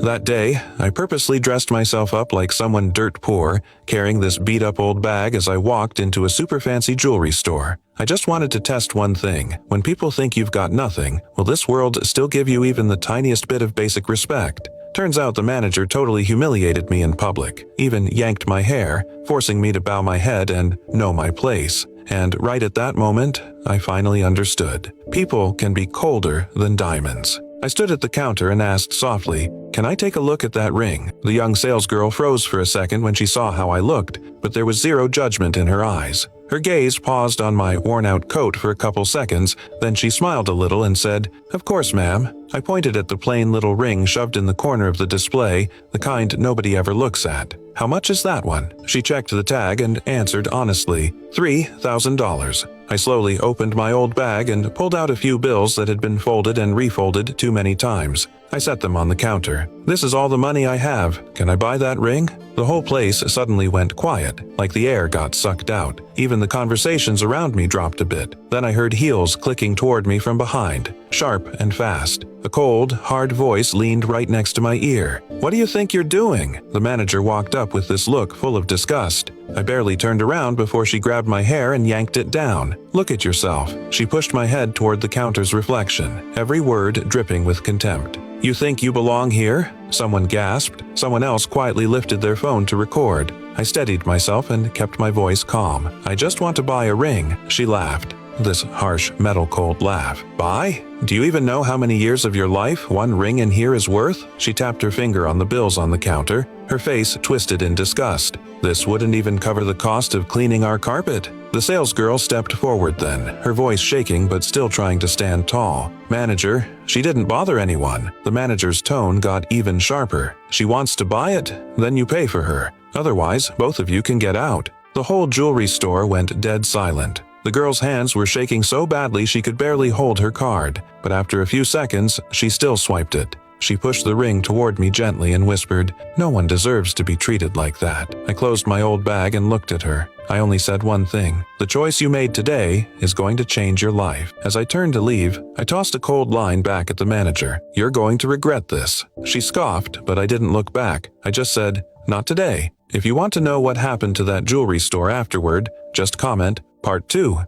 That day, I purposely dressed myself up like someone dirt poor, carrying this beat-up old bag as I walked into a super fancy jewelry store. I just wanted to test one thing. When people think you've got nothing, will this world still give you even the tiniest bit of basic respect? Turns out the manager totally humiliated me in public, even yanked my hair, forcing me to bow my head and know my place. And right at that moment, I finally understood. People can be colder than diamonds. I stood at the counter and asked softly, "Can I take a look at that ring?" The young salesgirl froze for a second when she saw how I looked, but there was zero judgment in her eyes. Her gaze paused on my worn-out coat for a couple seconds, then she smiled a little and said, "Of course, ma'am." I pointed at the plain little ring shoved in the corner of the display, the kind nobody ever looks at. "How much is that one?" She checked the tag and answered honestly, $3,000. I slowly opened my old bag and pulled out a few bills that had been folded and refolded too many times. I set them on the counter. "This is all the money I have. Can I buy that ring?" The whole place suddenly went quiet, like the air got sucked out. Even the conversations around me dropped a bit. Then I heard heels clicking toward me from behind, sharp and fast. A cold, hard voice leaned right next to my ear. "What do you think you're doing?" The manager walked up with this look full of disgust. I barely turned around before she grabbed my hair and yanked it down. "Look at yourself." She pushed my head toward the counter's reflection, every word dripping with contempt. "You think you belong here?" Someone gasped. Someone else quietly lifted their phone to record. I steadied myself and kept my voice calm. "I just want to buy a ring." She laughed. This harsh, metal-cold laugh. "Buy? Do you even know how many years of your life one ring in here is worth?" She tapped her finger on the bills on the counter, her face twisted in disgust. "This wouldn't even cover the cost of cleaning our carpet." The salesgirl stepped forward then, her voice shaking but still trying to stand tall. "Manager, she didn't bother anyone." The manager's tone got even sharper. "She wants to buy it? Then you pay for her. Otherwise, both of you can get out." The whole jewelry store went dead silent. The girl's hands were shaking so badly she could barely hold her card, but after a few seconds, she still swiped it. She pushed the ring toward me gently and whispered, "No one deserves to be treated like that." I closed my old bag and looked at her. I only said one thing. "The choice you made today is going to change your life." As I turned to leave, I tossed a cold line back at the manager. "You're going to regret this." She scoffed, but I didn't look back. I just said, "Not today." If you want to know what happened to that jewelry store afterward, just comment Part 2.